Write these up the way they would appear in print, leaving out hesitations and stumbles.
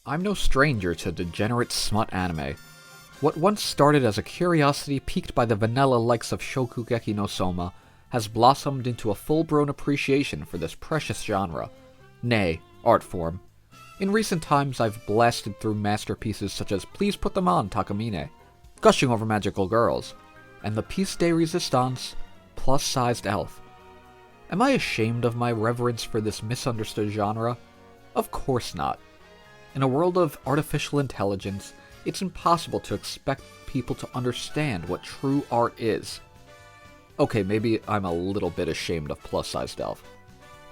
I'm no stranger to degenerate smut anime. What once started as a curiosity piqued by the vanilla likes of Shokugeki no Soma has blossomed into a full-blown appreciation for this precious genre, nay, art form. In recent times I've blasted through masterpieces such as Please Put Them On Takamine, gushing over magical girls, and the piece de resistance, plus-sized elf. Am I ashamed of my reverence for this misunderstood genre? Of course not. In a world of artificial intelligence, it's impossible to expect people to understand what true art is. Okay, maybe I'm a little bit ashamed of plus-sized elf.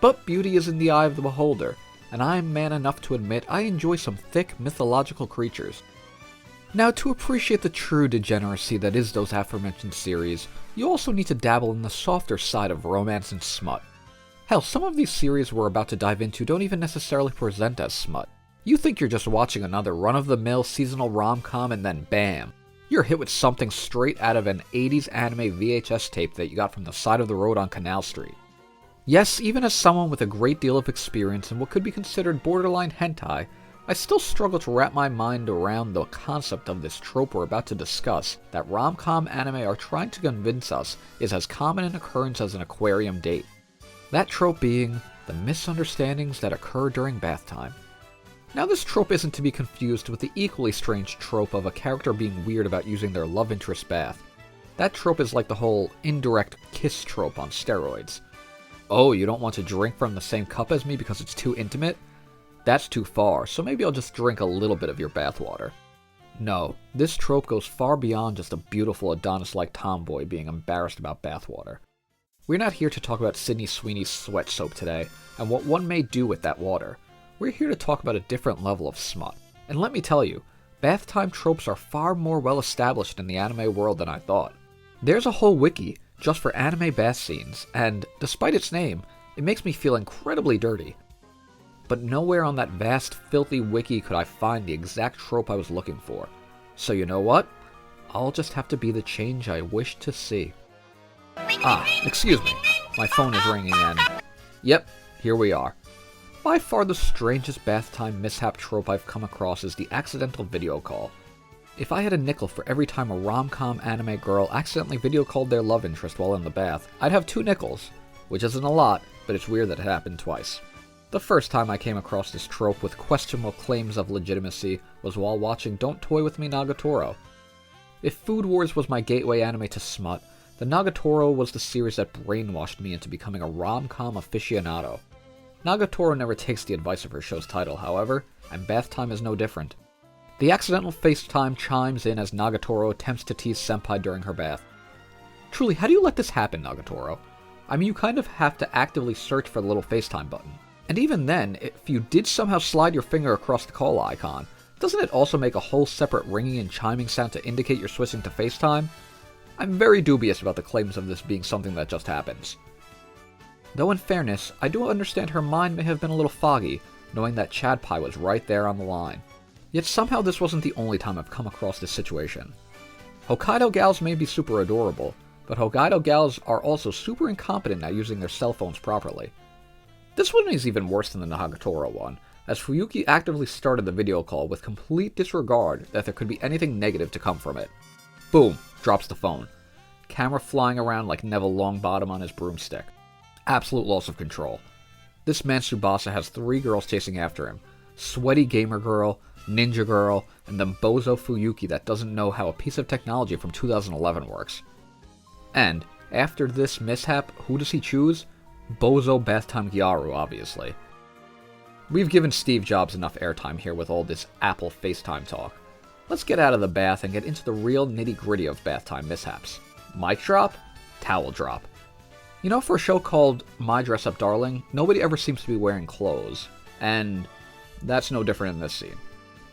But beauty is in the eye of the beholder, and I'm man enough to admit I enjoy some thick mythological creatures. Now, to appreciate the true degeneracy that is those aforementioned series, you also need to dabble in the softer side of romance and smut. Hell, some of these series we're about to dive into don't even necessarily present as smut. You think you're just watching another run-of-the-mill seasonal rom-com and then bam, you're hit with something straight out of an 80s anime VHS tape that you got from the side of the road on Canal Street. Yes, even as someone with a great deal of experience in what could be considered borderline hentai, I still struggle to wrap my mind around the concept of this trope we're about to discuss that rom-com anime are trying to convince us is as common an occurrence as an aquarium date. That trope being the misunderstandings that occur during bath time. Now, this trope isn't to be confused with the equally strange trope of a character being weird about using their love interest bath. That trope is like the whole indirect kiss trope on steroids. Oh, you don't want to drink from the same cup as me because it's too intimate? That's too far, so maybe I'll just drink a little bit of your bathwater. No, this trope goes far beyond just a beautiful Adonis-like tomboy being embarrassed about bathwater. We're not here to talk about Sydney Sweeney's sweat soap today, and what one may do with that water. We're here to talk about a different level of smut. And let me tell you, bath time tropes are far more well established in the anime world than I thought. There's a whole wiki just for anime bath scenes, and despite its name, it makes me feel incredibly dirty. But nowhere on that vast, filthy wiki could I find the exact trope I was looking for. So you know what? I'll just have to be the change I wish to see. Excuse me. My phone is ringing and... Yep, here we are. By far the strangest bath time mishap trope I've come across is the accidental video call. If I had a nickel for every time a rom-com anime girl accidentally video called their love interest while in the bath, I'd have 2 nickels, which isn't a lot, but it's weird that it happened twice. The first time I came across this trope with questionable claims of legitimacy was while watching Don't Toy With Me Nagatoro. If Food Wars was my gateway anime to smut, the Nagatoro was the series that brainwashed me into becoming a rom-com aficionado. Nagatoro never takes the advice of her show's title, however, and bath time is no different. The accidental FaceTime chimes in as Nagatoro attempts to tease Senpai during her bath. Truly, how do you let this happen, Nagatoro? I mean, you kind of have to actively search for the little FaceTime button. And even then, if you did somehow slide your finger across the call icon, doesn't it also make a whole separate ringing and chiming sound to indicate you're switching to FaceTime? I'm very dubious about the claims of this being something that just happens. Though in fairness, I do understand her mind may have been a little foggy, knowing that Chad Pie was right there on the line. Yet somehow this wasn't the only time I've come across this situation. Hokkaido gals may be super adorable, but Hokkaido gals are also super incompetent at using their cell phones properly. This one is even worse than the Nagatoro one, as Fuyuki actively started the video call with complete disregard that there could be anything negative to come from it. Boom, drops the phone. Camera flying around like Neville Longbottom on his broomstick. Absolute loss of control. This man Tsubasa has 3 girls chasing after him. Sweaty gamer girl, ninja girl, and then bozo Fuyuki that doesn't know how a piece of technology from 2011 works. And, after this mishap, who does he choose? Bozo Bathtime Gyaru, obviously. We've given Steve Jobs enough airtime here with all this Apple FaceTime talk. Let's get out of the bath and get into the real nitty-gritty of bath time mishaps. Mic drop? Towel drop. You know, for a show called My Dress Up Darling, nobody ever seems to be wearing clothes, and that's no different in this scene.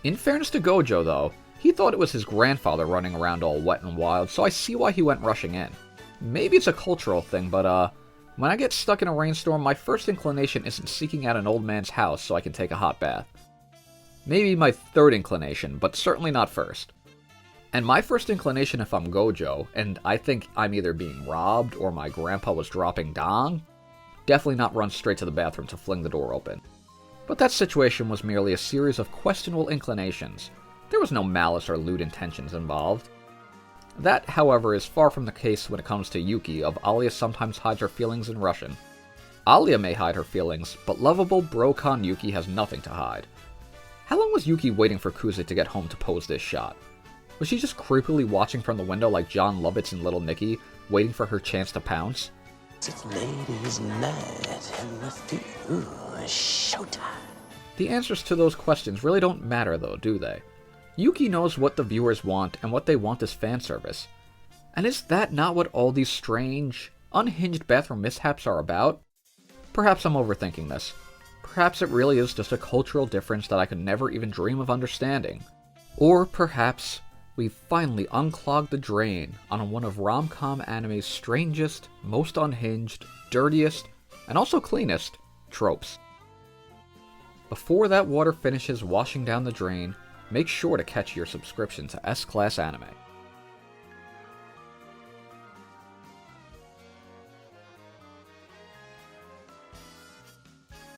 In fairness to Gojo, though, he thought it was his grandfather running around all wet and wild, so I see why he went rushing in. Maybe it's a cultural thing, but when I get stuck in a rainstorm, my first inclination isn't seeking out an old man's house so I can take a hot bath. Maybe my third inclination, but certainly not first. And my first inclination if I'm Gojo, and I think I'm either being robbed or my grandpa was dropping dong, definitely not run straight to the bathroom to fling the door open. But that situation was merely a series of questionable inclinations. There was no malice or lewd intentions involved. That, however, is far from the case when it comes to Yuki of Alya sometimes hides her feelings in Russian. Alya may hide her feelings, but lovable bro-con Yuki has nothing to hide. How long was Yuki waiting for Kuze to get home to pose this shot? Was she just creepily watching from the window like John Lovitz in Little Nicky, waiting for her chance to pounce? It's ladies' night, and showtime. The answers to those questions really don't matter though, do they? Yuki knows what the viewers want, and what they want is fan service. And is that not what all these strange, unhinged bathroom mishaps are about? Perhaps I'm overthinking this. Perhaps it really is just a cultural difference that I could never even dream of understanding. Or perhaps we've finally unclogged the drain on one of Romcom anime's strangest, most unhinged, dirtiest, and also cleanest tropes. Before that water finishes washing down the drain, make sure to catch your subscription to S-Class Anime.